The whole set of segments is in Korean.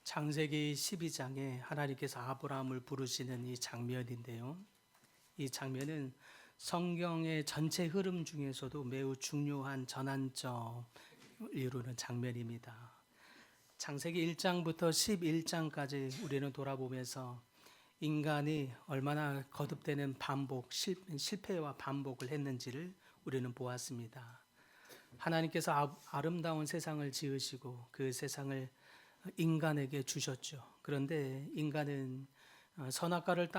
창세기 12장에 하나님께서 아브라함을 부르시는 이 장면인데요. 이 장면은 성경의 전체 흐름 중에서도 매우 중요한 전환점을 이루는 장면입니다. 창세기 1장부터 11장까지 우리는 돌아보면서 인간이 얼마나 거듭되는 반복, 실패와 반복을 했는지를 우리는 보았습니다. 하나님께서 아름다운 세상을 지으시고 그 세상을 인간에게 주셨죠. 그런데 인간은 선악과를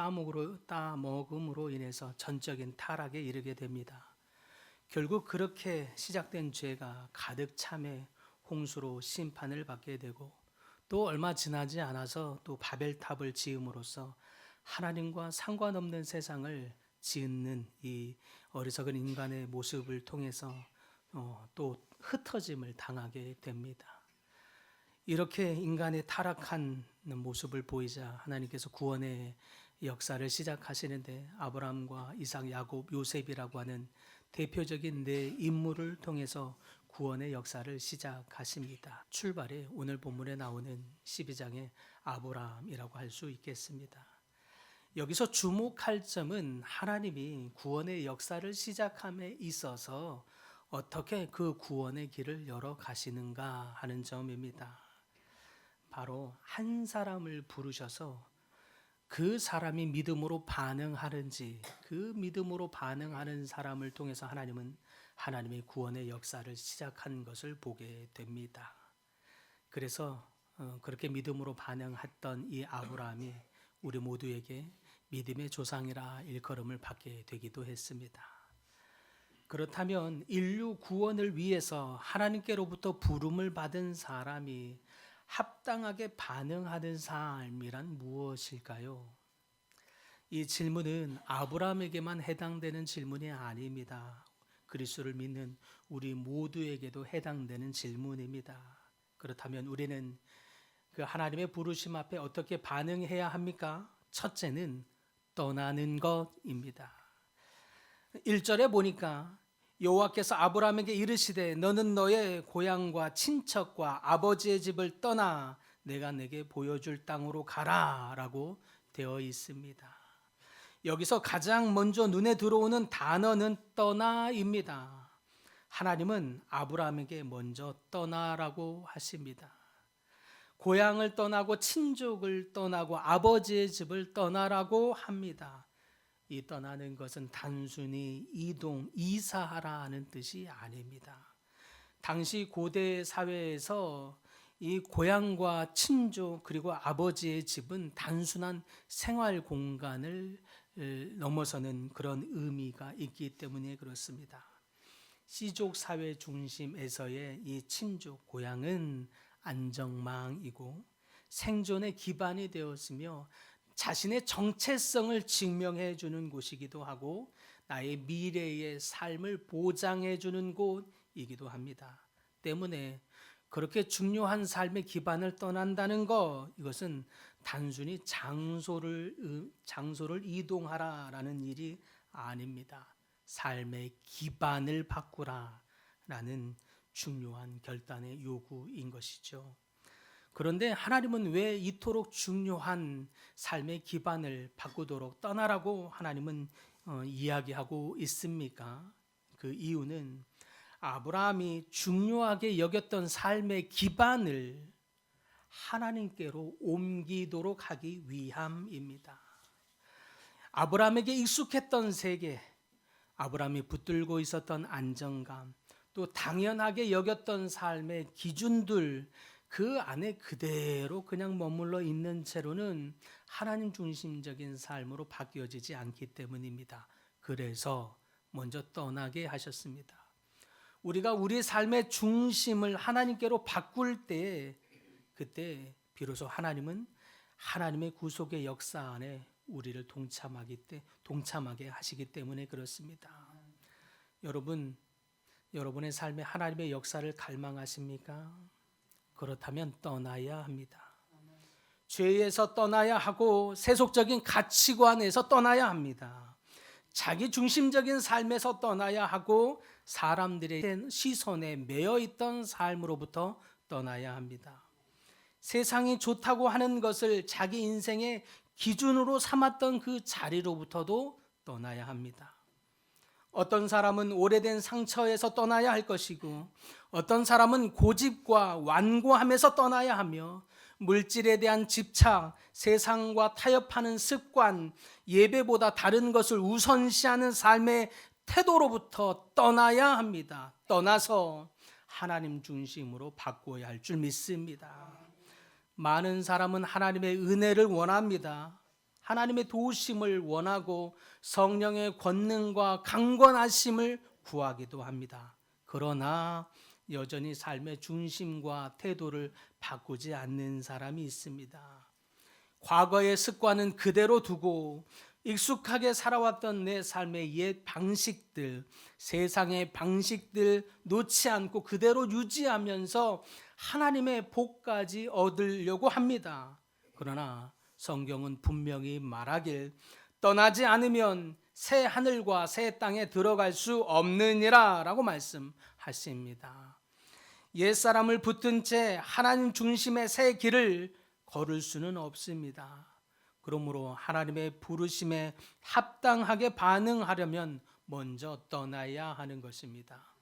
따먹음으로 인해서 전적인 타락에 이르게 됩니다. 결국 그렇게 시작된 죄가 가득 참에 홍수로 심판을 받게 되고, 또 얼마 지나지 않아서 또 바벨탑을 지음으로써 하나님과 상관없는 세상을 짓는 이 어리석은 인간의 모습을 통해서 또 흩어짐을 당하게 됩니다. 이렇게 인간의 타락한 모습을 보이자 하나님께서 구원의 역사를 시작하시는데, 아브라함과 이삭, 야곱, 요셉이라고 하는 대표적인 네 인물을 통해서 구원의 역사를 시작하십니다. 출발이 오늘 본문에 나오는 12장의 아브라함이라고 할 수 있겠습니다. 여기서 주목할 점은 하나님이 구원의 역사를 시작함에 있어서 어떻게 그 구원의 길을 열어 가시는가 하는 점입니다. 바로 한 사람을 부르셔서 그 사람이 믿음으로 반응하는지, 그 믿음으로 반응하는 사람을 통해서 하나님은 하나님의 구원의 역사를 시작한 것을 보게 됩니다. 그래서 그렇게 믿음으로 반응했던 이 아브라함이 우리 모두에게 믿음의 조상이라 일컬음을 받게 되기도 했습니다. 그렇다면 인류 구원을 위해서 하나님께로부터 부름을 받은 사람이 합당하게 반응하는 삶이란 무엇일까요? 이 질문은 아브라함에게만 해당되는 질문이 아닙니다. 그리스도를 믿는 우리 모두에게도 해당되는 질문입니다. 그렇다면 우리는 그 하나님의 부르심 앞에 어떻게 반응해야 합니까? 첫째는 떠나는 것입니다. 1절에 보니까 여호와께서 아브라함에게 이르시되 너는 너의 고향과 친척과 아버지의 집을 떠나 내가 내게 보여줄 땅으로 가라 라고 되어 있습니다. 여기서 가장 먼저 눈에 들어오는 단어는 떠나입니다. 하나님은 아브라함에게 먼저 떠나라고 하십니다. 고향을 떠나고 친족을 떠나고 아버지의 집을 떠나라고 합니다. 이 떠나는 것은 단순히 이동, 이사하라는 뜻이 아닙니다. 당시 고대 사회에서 이 고향과 친족 그리고 아버지의 집은 단순한 생활 공간을 넘어서는 그런 의미가 있기 때문에 그렇습니다. 시족 사회 중심에서의 이 친족, 고향은 안정망이고 생존의 기반이 되었으며 자신의 정체성을 증명해 주는 곳이기도 하고 나의 미래의 삶을 보장해 주는 곳이기도 합니다. 때문에 그렇게 중요한 삶의 기반을 떠난다는 것, 이것은 단순히 장소를 이동하라라는 일이 아닙니다. 삶의 기반을 바꾸라라는 중요한 결단의 요구인 것이죠. 그런데 하나님은 왜 이토록 중요한 삶의 기반을 바꾸도록 떠나라고 하나님은 이야기하고 있습니까? 그 이유는 아브라함이 중요하게 여겼던 삶의 기반을 하나님께로 옮기도록 하기 위함입니다. 아브라함에게 익숙했던 세계, 아브라함이 붙들고 있었던 안정감, 또 당연하게 여겼던 삶의 기준들, 그 안에 그대로 그냥 머물러 있는 채로는 하나님 중심적인 삶으로 바뀌어지지 않기 때문입니다. 그래서 먼저 떠나게 하셨습니다. 우리가 우리 삶의 중심을 하나님께로 바꿀 때, 그때 비로소 하나님은 하나님의 구속의 역사 안에 우리를 동참하게 하시기 때문에 그렇습니다. 여러분의 삶에 하나님의 역사를 갈망하십니까? 그렇다면 떠나야 합니다. 죄에서 떠나야 하고 세속적인 가치관에서 떠나야 합니다. 자기 중심적인 삶에서 떠나야 하고 사람들의 시선에 매여 있던 삶으로부터 떠나야 합니다. 세상이 좋다고 하는 것을 자기 인생의 기준으로 삼았던 그 자리로부터도 떠나야 합니다. 어떤 사람은 오래된 상처에서 떠나야 할 것이고, 어떤 사람은 고집과 완고함에서 떠나야 하며, 물질에 대한 집착, 세상과 타협하는 습관, 예배보다 다른 것을 우선시하는 삶의 태도로부터 떠나야 합니다. 떠나서 하나님 중심으로 바꿔야 할 줄 믿습니다. 많은 사람은 하나님의 은혜를 원합니다. 하나님의 도우심을 원하고 성령의 권능과 강권하심을 구하기도 합니다. 그러나 여전히 삶의 중심과 태도를 바꾸지 않는 사람이 있습니다. 과거의 습관은 그대로 두고 익숙하게 살아왔던 내 삶의 옛 방식들, 세상의 방식들 놓지 않고 그대로 유지하면서 하나님의 복까지 얻으려고 합니다. 그러나 성경은 분명히 말하길 떠나지 않으면 새 하늘과 새 땅에 들어갈 수 없느니라 라고 말씀하십니다. 옛사람을 붙든 채 하나님 중심의 새 길을 걸을 수는 없습니다. 그러므로 하나님의 부르심에 합당하게 반응하려면 먼저 떠나야 하는 것입니다.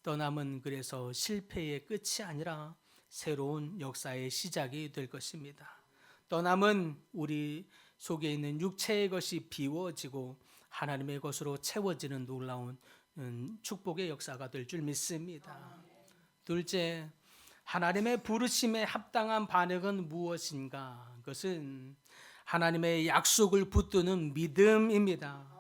떠남은 그래서 실패의 끝이 아니라 새로운 역사의 시작이 될 것입니다. 떠남은 우리 속에 있는 육체의 것이 비워지고 하나님의 것으로 채워지는 놀라운 축복의 역사가 될 줄 믿습니다. 둘째, 하나님의 부르심에 합당한 반응은 무엇인가? 그것은 하나님의 약속을 붙드는 믿음입니다.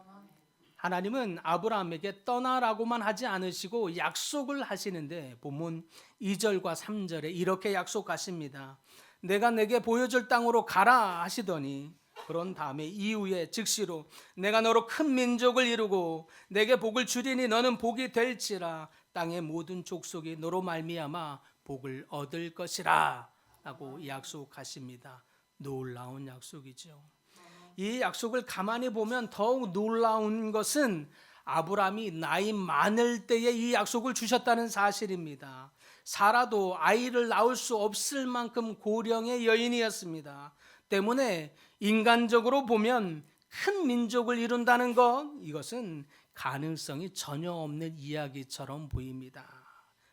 하나님은 아브라함에게 떠나라고만 하지 않으시고 약속을 하시는데 본문 2절과 3절에 이렇게 약속하십니다. 내가 내게 보여줄 땅으로 가라 하시더니 그런 다음에 이후에 즉시로 내가 너로 큰 민족을 이루고 내게 복을 주리니 너는 복이 될지라 땅의 모든 족속이 너로 말미암아 복을 얻을 것이라 라고 약속하십니다. 놀라운 약속이죠. 이 약속을 가만히 보면 더욱 놀라운 것은 아브라함이 나이 많을 때에 이 약속을 주셨다는 사실입니다. 사라도 아이를 낳을 수 없을 만큼 고령의 여인이었습니다. 때문에 인간적으로 보면 큰 민족을 이룬다는 것, 이것은 가능성이 전혀 없는 이야기처럼 보입니다.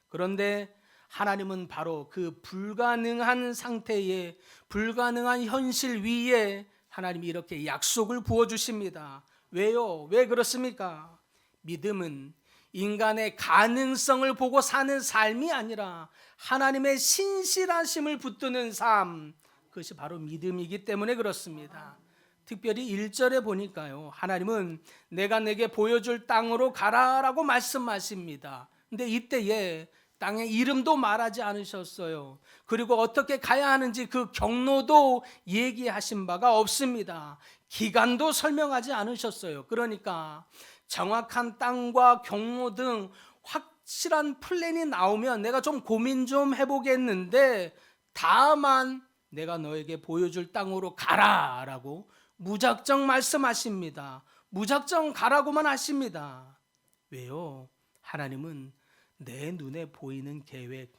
그런데 하나님은 바로 그 불가능한 상태에, 불가능한 현실 위에 하나님이 이렇게 약속을 부어주십니다. 왜요? 왜 그렇습니까? 믿음은 인간의 가능성을 보고 사는 삶이 아니라 하나님의 신실하심을 붙드는 삶, 그것이 바로 믿음이기 때문에 그렇습니다. 특별히 1절에 보니까요, 하나님은 내가 내게 보여줄 땅으로 가라라고 말씀하십니다. 근데 이때에 땅의 이름도 말하지 않으셨어요. 그리고 어떻게 가야 하는지 그 경로도 얘기하신 바가 없습니다. 기간도 설명하지 않으셨어요. 그러니까 정확한 땅과 경로 등 확실한 플랜이 나오면 내가 좀 고민 좀 해보겠는데, 다만 내가 너에게 보여줄 땅으로 가라라고 무작정 말씀하십니다. 무작정 가라고만 하십니다. 왜요? 하나님은 내 눈에 보이는 계획,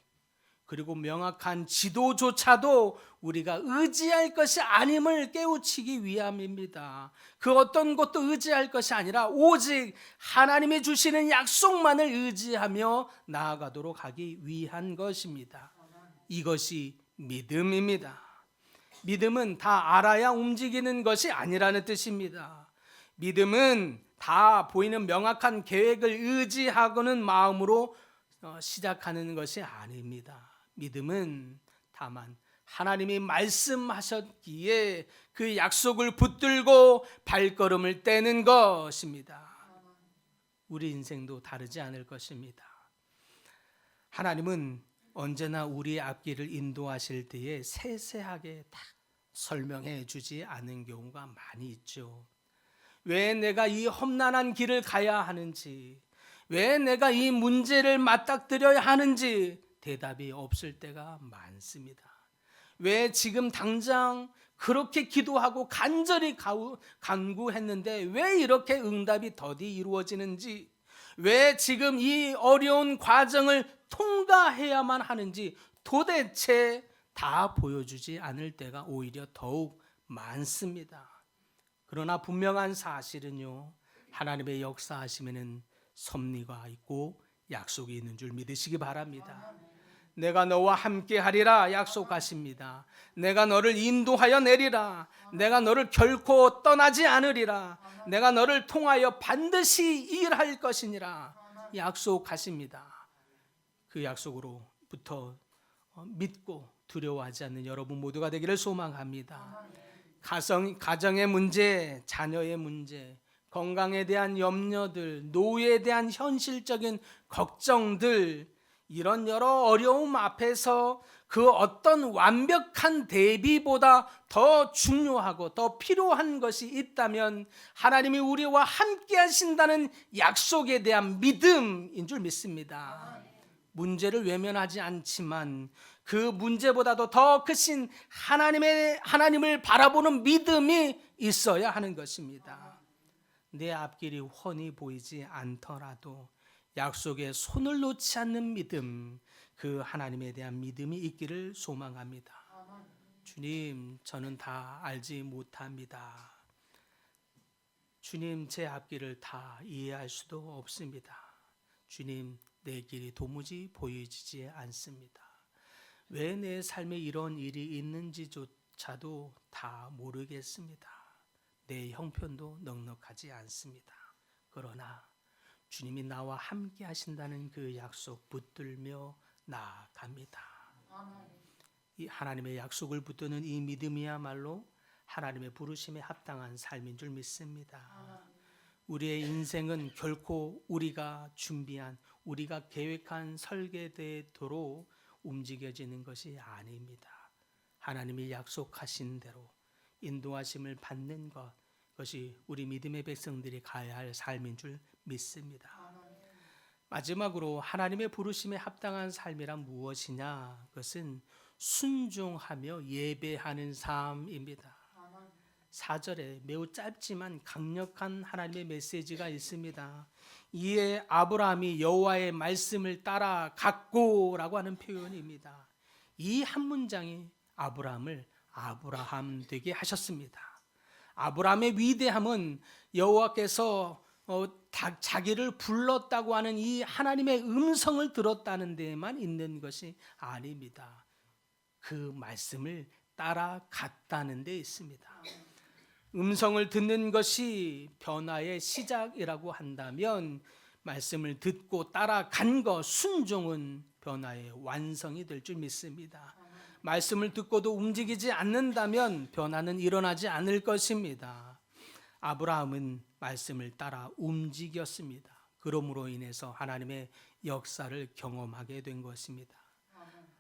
그리고 명확한 지도조차도 우리가 의지할 것이 아님을 깨우치기 위함입니다. 그 어떤 것도 의지할 것이 아니라 오직 하나님이 주시는 약속만을 의지하며 나아가도록 하기 위한 것입니다. 이것이 믿음입니다. 믿음은 다 알아야 움직이는 것이 아니라는 뜻입니다. 믿음은 다 보이는 명확한 계획을 의지하고는 마음으로 시작하는 것이 아닙니다. 믿음은 다만 하나님이 말씀하셨기에 그 약속을 붙들고 발걸음을 떼는 것입니다. 우리 인생도 다르지 않을 것입니다. 하나님은 언제나 우리의 앞길을 인도하실 때에 세세하게 다 설명해 주지 않은 경우가 많이 있죠. 왜 내가 이 험난한 길을 가야 하는지, 왜 내가 이 문제를 맞닥뜨려야 하는지 대답이 없을 때가 많습니다. 왜 지금 당장 그렇게 기도하고 간절히 간구했는데 왜 이렇게 응답이 더디 이루어지는지, 왜 지금 이 어려운 과정을 통과해야만 하는지 도대체 다 보여주지 않을 때가 오히려 더욱 많습니다. 그러나 분명한 사실은요, 하나님의 역사하심에는 섭리가 있고 약속이 있는 줄 믿으시기 바랍니다. 내가 너와 함께 하리라 약속하십니다. 내가 너를 인도하여 내리라. 내가 너를 결코 떠나지 않으리라. 내가 너를 통하여 반드시 일할 것이니라 약속하십니다. 그 약속으로부터 믿고 두려워하지 않는 여러분 모두가 되기를 소망합니다. 가정의 문제, 자녀의 문제, 건강에 대한 염려들, 노후에 대한 현실적인 걱정들, 이런 여러 어려움 앞에서 그 어떤 완벽한 대비보다 더 중요하고 더 필요한 것이 있다면 하나님이 우리와 함께 하신다는 약속에 대한 믿음인 줄 믿습니다. 문제를 외면하지 않지만 그 문제보다도 더 크신 하나님을 바라보는 믿음이 있어야 하는 것입니다. 내 앞길이 훤히 보이지 않더라도 약속에 손을 놓지 않는 믿음, 그 하나님에 대한 믿음이 있기를 소망합니다. 주님, 저는 다 알지 못합니다. 주님, 제 앞길을 다 이해할 수도 없습니다. 주님, 내 길이 도무지 보여지지 않습니다. 왜 내 삶에 이런 일이 있는지조차도 다 모르겠습니다. 내 형편도 넉넉하지 않습니다. 그러나 주님이 나와 함께 하신다는 그 약속 붙들며 나아갑니다. 이 하나님의 약속을 붙드는 이 믿음이야말로 하나님의 부르심에 합당한 삶인 줄 믿습니다. 우리의 인생은 결코 우리가 준비한, 우리가 계획한 설계대로 움직여지는 것이 아닙니다. 하나님이 약속하신 대로 인도하심을 받는 것이 우리 믿음의 백성들이 가야 할 삶인 줄 믿습니다. 마지막으로 하나님의 부르심에 합당한 삶이란 무엇이냐? 그것은 순종하며 예배하는 삶입니다. 4절에 매우 짧지만 강력한 하나님의 메시지가 있습니다. 이에 아브라함이 여호와의 말씀을 따라갔고라고 하는 표현입니다. 이 한 문장이 아브라함을 아브라함 되게 하셨습니다. 아브라함의 위대함은 여호와께서 자기를 불렀다고 하는 이 하나님의 음성을 들었다는 데에만 있는 것이 아닙니다. 그 말씀을 따라갔다는 데 있습니다. 음성을 듣는 것이 변화의 시작이라고 한다면 말씀을 듣고 따라간 것, 순종은 변화의 완성이 될 줄 믿습니다. 말씀을 듣고도 움직이지 않는다면 변화는 일어나지 않을 것입니다. 아브라함은 말씀을 따라 움직였습니다. 그러므로 인해서 하나님의 역사를 경험하게 된 것입니다.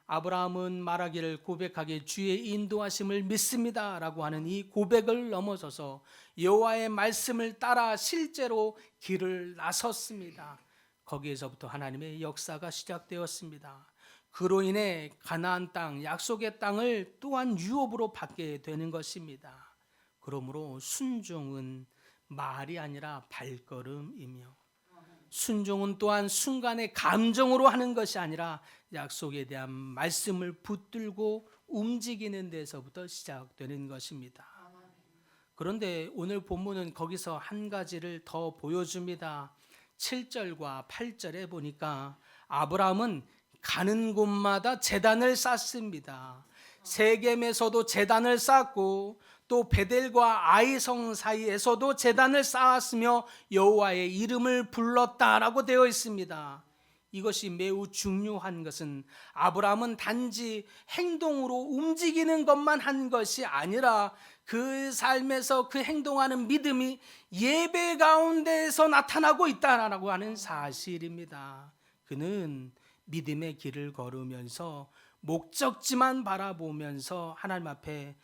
아브라함은 말하기를 고백하기에 주의 인도하심을 믿습니다 라고 하는 이 고백을 넘어서서 여호와의 말씀을 따라 실제로 길을 나섰습니다. 거기에서부터 하나님의 역사가 시작되었습니다. 그로 인해 가나안 땅, 약속의 땅을 또한 유업으로 받게 되는 것입니다. 그러므로 순종은 말이 아니라 발걸음이며, 순종은 또한 순간의 감정으로 하는 것이 아니라 약속에 대한 말씀을 붙들고 움직이는 데서부터 시작되는 것입니다. 그런데 오늘 본문은 거기서 한 가지를 더 보여줍니다. 7절과 8절에 보니까 아브라함은 가는 곳마다 제단을 쌓습니다. 세겜에서도 제단을 쌓고 또 베델과 아이성 사이에서도 제단을 쌓았으며 여호와의 이름을 불렀다라고 되어 있습니다. 이것이 매우 중요한 것은 아브라함은 단지 행동으로 움직이는 것만 한 것이 아니라 그 삶에서 그 행동하는 믿음이 예배 가운데에서 나타나고 있다라고 하는 사실입니다. 그는 믿음의 길을 걸으면서 목적지만 바라보면서 하나님 앞에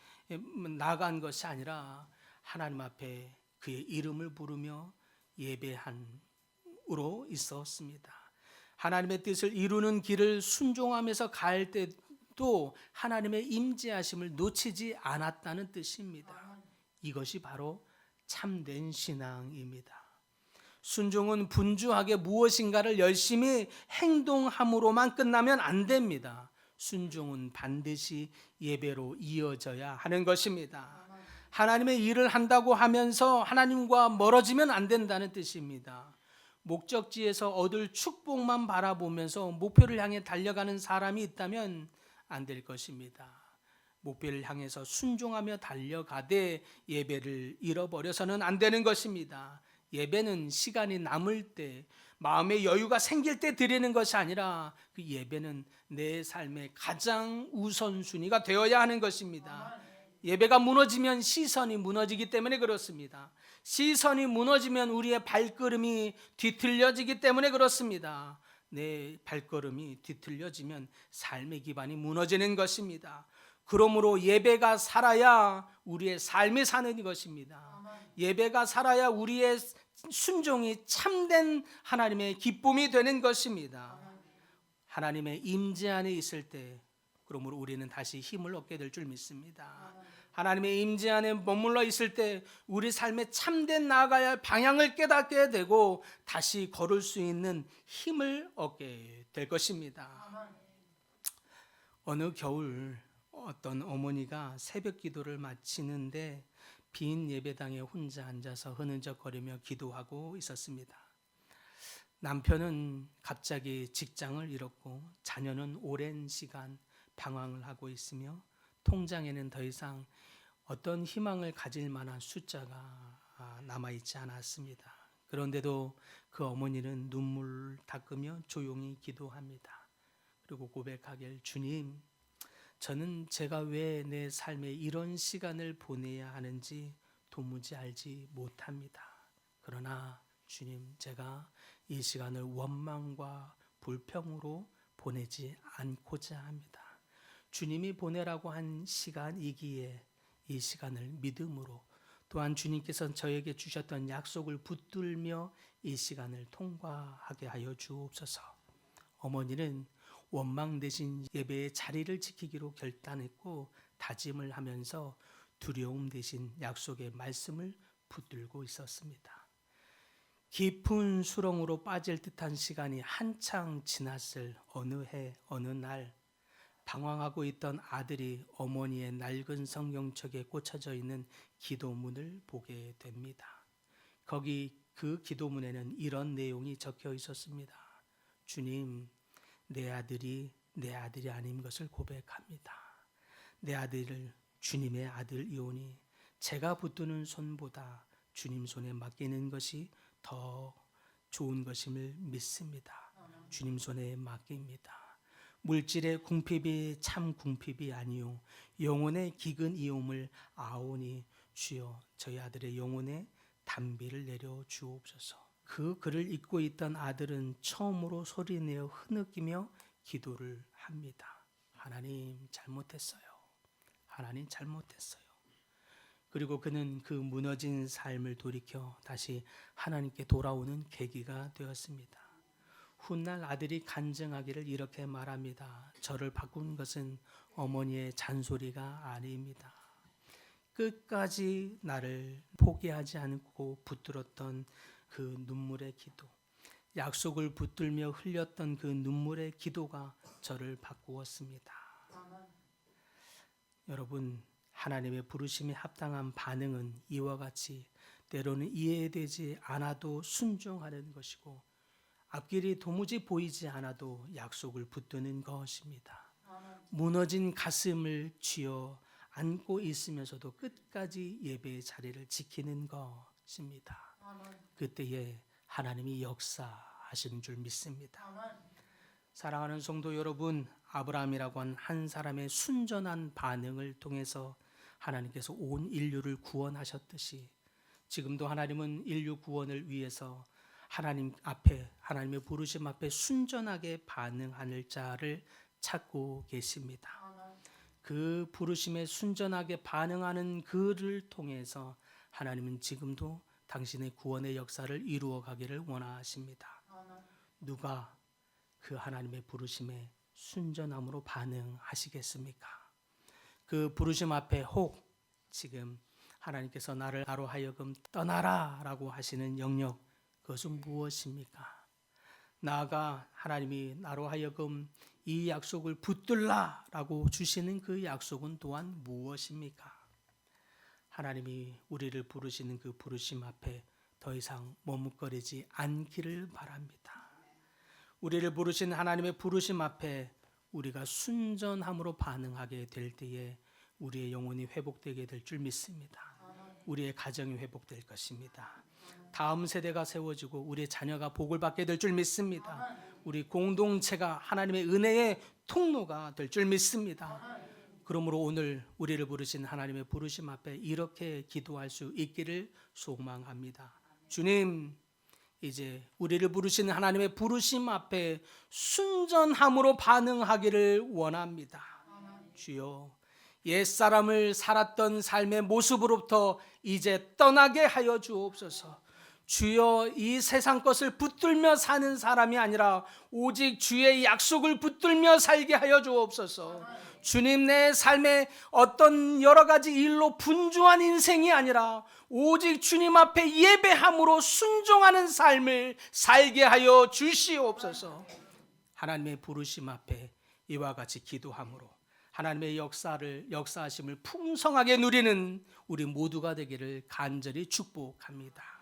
나간 것이 아니라 하나님 앞에 그의 이름을 부르며 예배함으로 있었습니다. 하나님의 뜻을 이루는 길을 순종하면서 갈 때도 하나님의 임재하심을 놓치지 않았다는 뜻입니다. 이것이 바로 참된 신앙입니다. 순종은 분주하게 무엇인가를 열심히 행동함으로만 끝나면 안 됩니다. 순종은 반드시 예배로 이어져야 하는 것입니다. 하나님의 일을 한다고 하면서 하나님과 멀어지면 안 된다는 뜻입니다. 목적지에서 얻을 축복만 바라보면서 목표를 향해 달려가는 사람이 있다면 안 될 것입니다. 목표를 향해서 순종하며 달려가되 예배를 잃어버려서는 안 되는 것입니다. 예배는 시간이 남을 때, 마음의 여유가 생길 때 드리는 것이 아니라 그 예배는 내 삶의 가장 우선순위가 되어야 하는 것입니다. 예배가 무너지면 시선이 무너지기 때문에 그렇습니다. 시선이 무너지면 우리의 발걸음이 뒤틀려지기 때문에 그렇습니다. 내 발걸음이 뒤틀려지면 삶의 기반이 무너지는 것입니다. 그러므로 예배가 살아야 우리의 삶이 사는 것입니다. 예배가 살아야 우리의 순종이 참된 하나님의 기쁨이 되는 것입니다. 하나님의 임재 안에 있을 때 그러므로 우리는 다시 힘을 얻게 될 줄 믿습니다. 하나님의 임재 안에 머물러 있을 때 우리 삶에 참된 나아가야 할 방향을 깨닫게 되고 다시 걸을 수 있는 힘을 얻게 될 것입니다. 어느 겨울 어떤 어머니가 새벽 기도를 마치는데 빈 예배당에 혼자 앉아서 흐느적거리며 기도하고 있었습니다. 남편은 갑자기 직장을 잃었고 자녀는 오랜 시간 방황을 하고 있으며 통장에는 더 이상 어떤 희망을 가질 만한 숫자가 남아있지 않았습니다. 그런데도 그 어머니는 눈물을 닦으며 조용히 기도합니다. 그리고 고백하길, 주님, 저는 제가 왜 내 삶에 이런 시간을 보내야 하는지 도무지 알지 못합니다. 그러나 주님, 제가 이 시간을 원망과 불평으로 보내지 않고자 합니다. 주님이 보내라고 한 시간이기에 이 시간을 믿음으로, 또한 주님께서 저에게 주셨던 약속을 붙들며 이 시간을 통과하게 하여 주옵소서. 어머니는 원망 대신 예배의 자리를 지키기로 결단했고 다짐을 하면서 두려움 대신 약속의 말씀을 붙들고 있었습니다. 깊은 수렁으로 빠질 듯한 시간이 한창 지났을 어느 해 어느 날, 방황하고 있던 아들이 어머니의 낡은 성경책에 꽂혀져 있는 기도문을 보게 됩니다. 거기 그 기도문에는 이런 내용이 적혀 있었습니다. 주님, 내 아들이 아닌 것을 고백합니다. 내 아들을 주님의 아들이오니 제가 붙드는 손보다 주님 손에 맡기는 것이 더 좋은 것임을 믿습니다. 주님 손에 맡깁니다. 물질의 궁핍이 참 궁핍이 아니요 영혼의 기근 이옴을 아오니 주여 저희 아들의 영혼에 단비를 내려 주옵소서. 그 글을 읽고 있던 아들은 처음으로 소리내어 흐느끼며 기도를 합니다. 하나님 잘못했어요. 하나님 잘못했어요. 그리고 그는 그 무너진 삶을 돌이켜 다시 하나님께 돌아오는 계기가 되었습니다. 훗날 아들이 간증하기를 이렇게 말합니다. 저를 바꾼 것은 어머니의 잔소리가 아닙니다. 끝까지 나를 포기하지 않고 붙들었던 그 눈물의 기도, 약속을 붙들며 흘렸던 그 눈물의 기도가 저를 바꾸었습니다. 여러분, 하나님의 부르심에 합당한 반응은 이와 같이 때로는 이해되지 않아도 순종하는 것이고 앞길이 도무지 보이지 않아도 약속을 붙드는 것입니다. 무너진 가슴을 쥐어 안고 있으면서도 끝까지 예배의 자리를 지키는 것입니다. 그때에 하나님이 역사하시는 줄 믿습니다. 사랑하는 성도 여러분, 아브라함이라고 한 사람의 순전한 반응을 통해서 하나님께서 온 인류를 구원하셨듯이 지금도 하나님은 인류 구원을 위해서 하나님 앞에, 하나님의 부르심 앞에 순전하게 반응할 자를 찾고 계십니다. 그 부르심에 순전하게 반응하는 그를 통해서 하나님은 지금도 당신의 구원의 역사를 이루어 가기를 원하십니다. 누가 그 하나님의 부르심에 순전함으로 반응하시겠습니까? 그 부르심 앞에 혹 지금 하나님께서 나로 하여금 떠나라 라고 하시는 영역, 그것은 무엇입니까? 나아가 하나님이 나로 하여금 이 약속을 붙들라라고 주시는 그 약속은 또한 무엇입니까? 하나님이 우리를 부르시는 그 부르심 앞에 더 이상 머뭇거리지 않기를 바랍니다. 우리를 부르신 하나님의 부르심 앞에 우리가 순전함으로 반응하게 될 때에 우리의 영혼이 회복되게 될 줄 믿습니다. 우리의 가정이 회복될 것입니다. 다음 세대가 세워지고 우리의 자녀가 복을 받게 될 줄 믿습니다. 우리 공동체가 하나님의 은혜의 통로가 될 줄 믿습니다. 그러므로 오늘 우리를 부르신 하나님의 부르심 앞에 이렇게 기도할 수 있기를 소망합니다. 주님, 이제 우리를 부르신 하나님의 부르심 앞에 순전함으로 반응하기를 원합니다. 주여, 옛사람을 살았던 삶의 모습으로부터 이제 떠나게 하여 주옵소서. 주여, 이 세상 것을 붙들며 사는 사람이 아니라 오직 주의 약속을 붙들며 살게 하여 주옵소서. 주님, 내 삶에 어떤 여러 가지 일로 분주한 인생이 아니라 오직 주님 앞에 예배함으로 순종하는 삶을 살게 하여 주시옵소서. 하나님의 부르심 앞에 이와 같이 기도함으로 하나님의 역사하심을 풍성하게 누리는 우리 모두가 되기를 간절히 축복합니다.